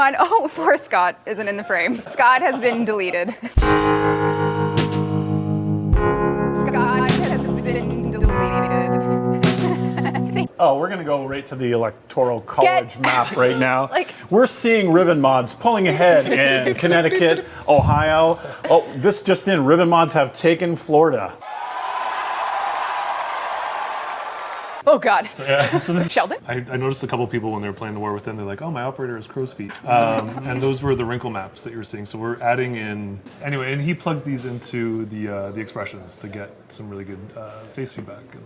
on. Oh, poor Scott isn't in the frame. Scott has been deleted. Scott has been deleted. Oh, we're gonna go right to the Electoral College map right now. We're seeing Riven mods pulling ahead in Connecticut, Ohio. Oh, this just in, Riven mods have taken Florida. Oh God. So Sheldon? I noticed a couple people when they were playing the War Within, they're like, oh, my operator is crow's feet. And those were the wrinkle maps that you were seeing. So we're adding in, anyway, and he plugs these into the expressions to get some really good face feedback and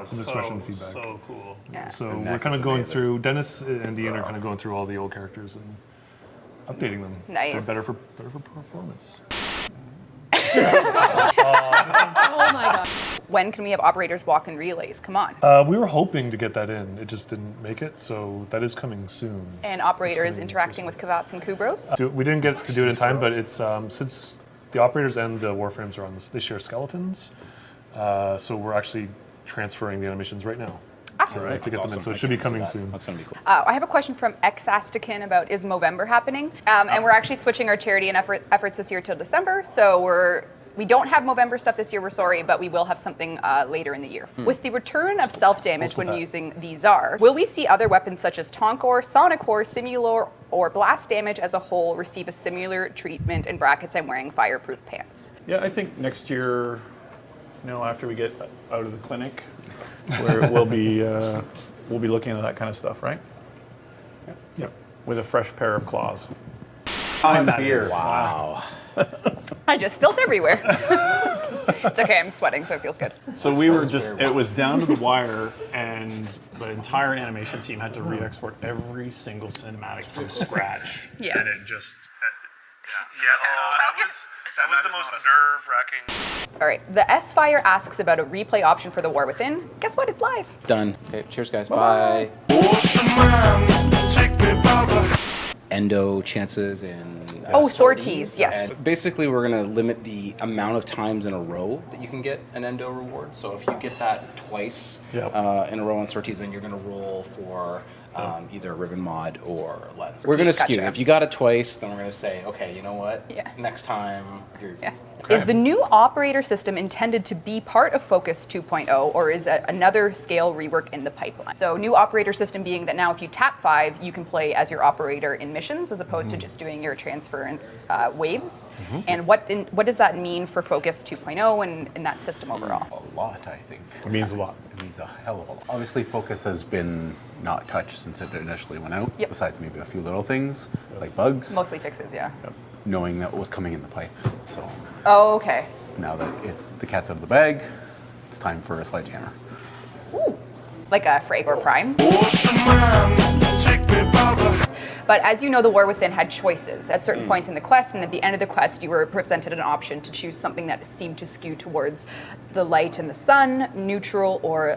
some expression feedback. So cool. Yeah. So we're kind of going through, Dennis and Dean are kind of going through all the old characters and updating them Nice. for better performance. Oh my God. When can we have operators walk in relays? Come on. We were hoping to get that in. It just didn't make it, so that is coming soon. And operators interacting with Kavats and Kubros? We didn't get to do it in time, but it's since the operators and the Warframes are on this, they share skeletons. So we're actually transferring the animations right now. To get them in, so it should be coming soon. That's gonna be cool. I have a question from Xastikin about is Movember happening? And we're actually switching our charity and efforts this year till December, so we don't have Movember stuff this year, we're sorry, but we will have something later in the year. With the return of self-damage when using the Tsar, will we see other weapons such as Tonkor, Sonicor, Simulor, or Blast damage as a whole receive a similar treatment? In brackets, I'm wearing fireproof pants. Yeah, I think next year, after we get out of the clinic, we'll be looking at that kind of stuff, right? Yep. With a fresh pair of claws. Beer. Wow. I just spilled everywhere. It's okay, I'm sweating, so it feels good. So we were it was down to the wire, and the entire animation team had to re-export every single cinematic from scratch. Yeah. And it just, That was the most nerve-wracking. All right, the S-Fire asks about a replay option for the War Within. Guess what, it's live. Done. Okay, cheers, guys. Bye. Endo chances and sorties, yes. And basically, we're gonna limit the amount of times in a row that you can get an endo reward. So if you get that twice in a row on sorties, then you're gonna roll for either a ribbon mod or lens. We're gonna skew. If you got it twice, then we're gonna say, okay, you know what? Yeah. Next time, you're. Yeah. Okay. Is the new operator system intended to be part of Focus 2.0, or is it another scale rework in the pipeline? So new operator system being that now if you tap 5, you can play as your operator in missions as opposed to just doing your transference waves. And what does that mean for Focus 2.0 and in that system overall? A lot, I think. It means a lot. It means a hell of a lot. Obviously, Focus has been not touched since it initially went out, besides maybe a few little things like bugs. Mostly fixes, yeah. Knowing that was coming in the pipe. So Oh, okay. now that the cat's out of the bag, it's time for a sledgehammer. Ooh. Like a Frag or Prime. But as you know, the War Within had choices at certain points in the quest, and at the end of the quest, you were presented an option to choose something that seemed to skew towards the light and the sun, neutral, or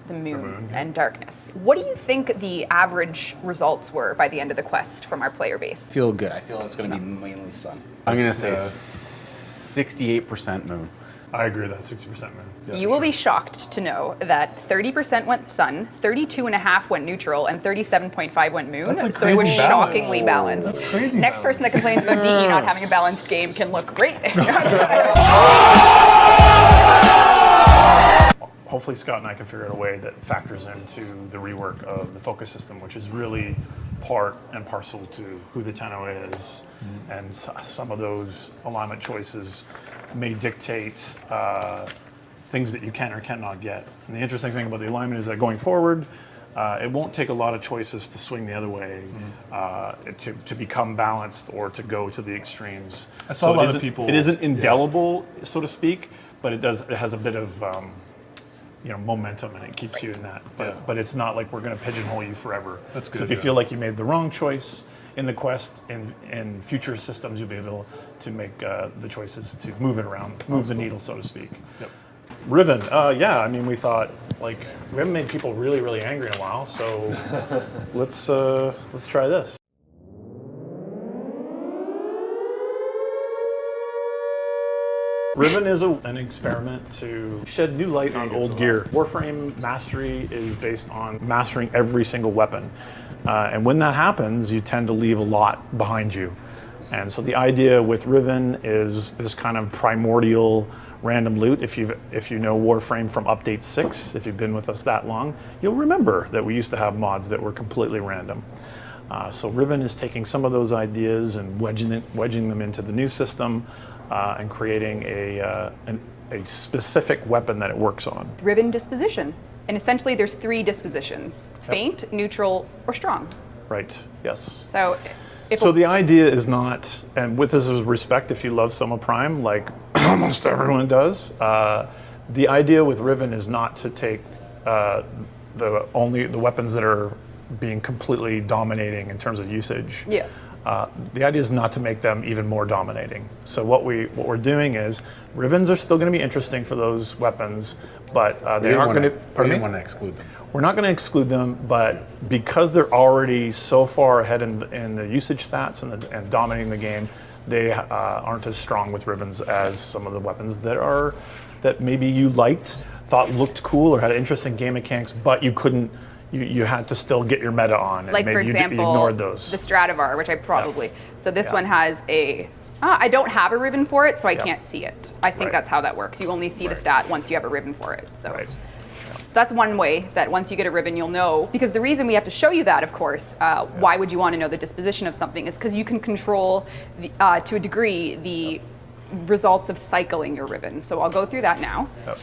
the moon and darkness. What do you think the average results were by the end of the quest from our player base? Feel good. I feel it's gonna be mainly sun. I'm gonna say 68% moon. I agree with that, 60% moon. Yeah, You will be shocked to know that 30% went sun, 32.5 went neutral, and 37.5 went moon. That's a So it was crazy balance. shockingly balanced. That's crazy Next person that complains about DE not having a balanced game can look great. Hopefully Scott and I can figure out a way that factors into the rework of the focus system, which is really part and parcel to who the Tenno is. And some of those alignment choices may dictate things that you can or cannot get. And the interesting thing about the alignment is that going forward, it won't take a lot of choices to swing the other way, to become balanced or to go to the extremes. I saw a lot of people. It isn't indelible, so to speak, but it has a bit of momentum, and it keeps you in that. But it's not like we're going to pigeonhole you forever. That's good. So if you feel like you made the wrong choice in the quest, in future systems, you'll be able to make the choices to move it around, move the needle, so to speak. Yep. Riven, we thought we haven't made people really, really angry in a while, so let's try this. Riven is an experiment to shed new light on old gear. Warframe mastery is based on mastering every single weapon. And when that happens, you tend to leave a lot behind you. And so the idea with Riven is this kind of primordial random loot. If you know Warframe from Update 6, if you've been with us that long, you'll remember that we used to have mods that were completely random. So Riven is taking some of those ideas and wedging them into the new system and creating a specific weapon that it works on. Riven disposition. And essentially there's 3 dispositions: faint, neutral, or strong. Right, yes. So So the idea is not, and with this as respect, if you love Soma Prime, like almost everyone does, the idea with Riven is not to take the weapons that are being completely dominating in terms of usage. Yeah. The idea is not to make them even more dominating. So what we're doing is, Rivens are still going to be interesting for those weapons, but they aren't going to. We didn't want to exclude them. We're not going to exclude them, but because they're already so far ahead in the usage stats and dominating the game, they aren't as strong with Rivens as some of the weapons that maybe you liked, thought looked cool, or had interesting game mechanics, but you couldn't. You had to still get your meta on, and like maybe for example, you ignored those. the Stradivar, which I probably. So this one has a. I don't have a ribbon for it, so I can't see it. I think that's how that works. You only see the stat once you have a ribbon for it. So. Right. So that's one way that once you get a ribbon, you'll know. Because the reason we have to show you that, of course, why would you want to know the disposition of something, is because you can control, to a degree, the results of cycling your ribbon. So I'll go through that now. Yep.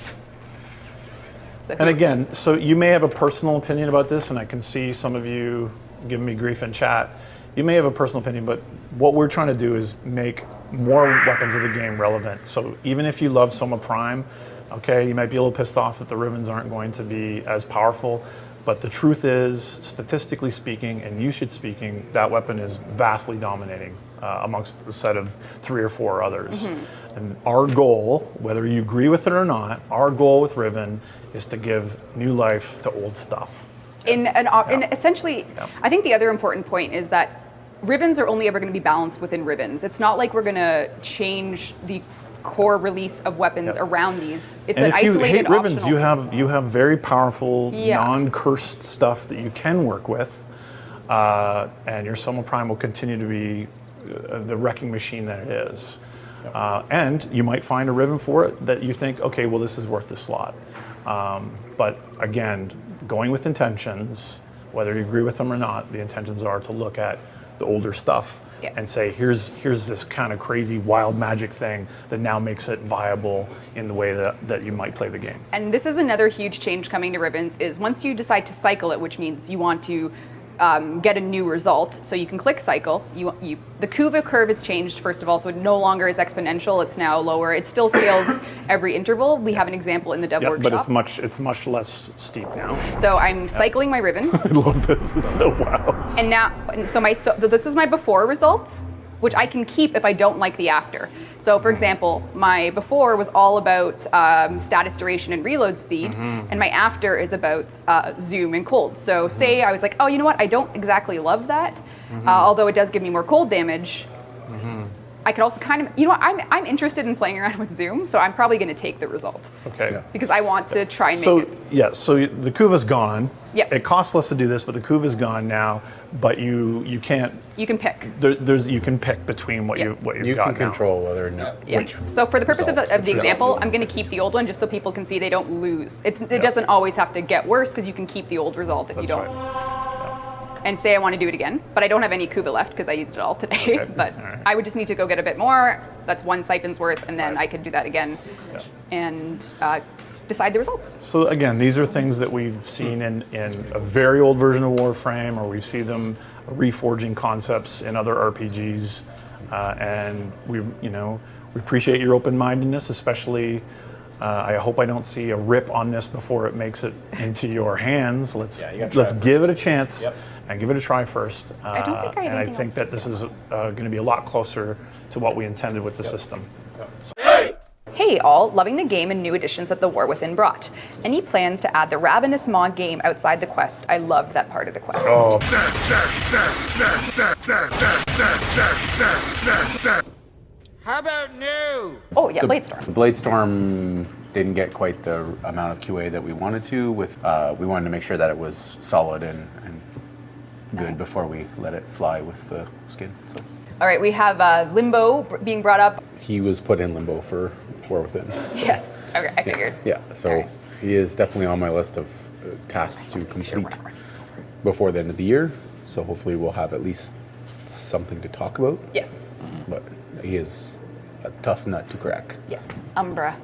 So And again, so you may have a personal opinion about this, and I can see some of you giving me grief in chat. You may have a personal opinion, but what we're trying to do is make more weapons of the game relevant. So even if you love Soma Prime, okay, you might be a little pissed off that the Rivens aren't going to be as powerful, but the truth is, statistically speaking and usage speaking, that weapon is vastly dominating amongst a set of 3 or 4 others. Mm-hmm. And our goal, whether you agree with it or not, our goal with Riven is to give new life to old stuff. And essentially, I think the other important point is that ribbons are only ever going to be balanced within ribbons. It's not like we're going to change the core release of weapons around these. It's and an isolated if you hate ribbons, optional you have very powerful, non-cursed stuff that you can work with, and your Soma Prime will continue to be the wrecking machine that it is. And you might find a ribbon for it that you think, okay, well, this is worth the slot. But again, going with intentions, whether you agree with them or not, the intentions are to look at the older stuff and say, here's this kind of crazy wild magic thing that now makes it viable in the way that you might play the game. And this is another huge change coming to ribbons, is once you decide to cycle it, which means you want to get a new result, so you can click cycle. The Kuva curve has changed, first of all, so it no longer is exponential, it's now lower. It still scales every interval. We have an example in the dev workshop. But it's much less steep now. So I'm cycling my ribbon. I love this, it's so wow. And now, this is my before result, which I can keep if I don't like the after. So for example, my before was all about status duration and reload speed, and my after is about zoom and cold. So say I was like, oh, you know what, I don't exactly love that, although it does give me more cold damage. I could also kind of, I'm interested in playing around with zoom, so I'm probably going to take the result. Okay. Because I want to try and make it. So the Kuva's gone. Yep. It costs less to do this, but the Kuva's gone now. But you can't. You can pick. You can pick between what you've got now. You can control whether or not. Yeah. So for the purpose of the example, I'm going to keep the old one just so people can see they don't lose. It doesn't always have to get worse because you can keep the old result if you don't. Right. And say I want to do it again, but I don't have any Kuva left because I used it all today. Okay. But I would just need to go get a bit more. That's 1 siphon's worth, and then I could do that again and decide the results. So again, these are things that we've seen in a very old version of Warframe, or we see them reforging concepts in other RPGs, and we appreciate your open-mindedness, especially. I hope I don't see a rip on this before it makes it into your hands. Let's give it a chance and give it a try first. I don't think I have and I anything think else. that this is going to be a lot closer to what we intended with the system. Hey all, loving the game and new additions that the War Within brought. Any plans to add the Ravenous Maw game outside the quest? I loved that part of the quest. How about new? Oh yeah, Bladestorm. The Bladestorm didn't get quite the amount of QA that we wanted to. We wanted to make sure that it was solid and good before we let it fly with the skin. So All right, we have Limbo being brought up. he was put in limbo for War Within. Yes. Okay, I figured. Yeah, so Alright. he is definitely on my list of tasks to complete before the end of the year. So hopefully we'll have at least something to talk about. Yes. But he is a tough nut to crack. Yes. Umbra.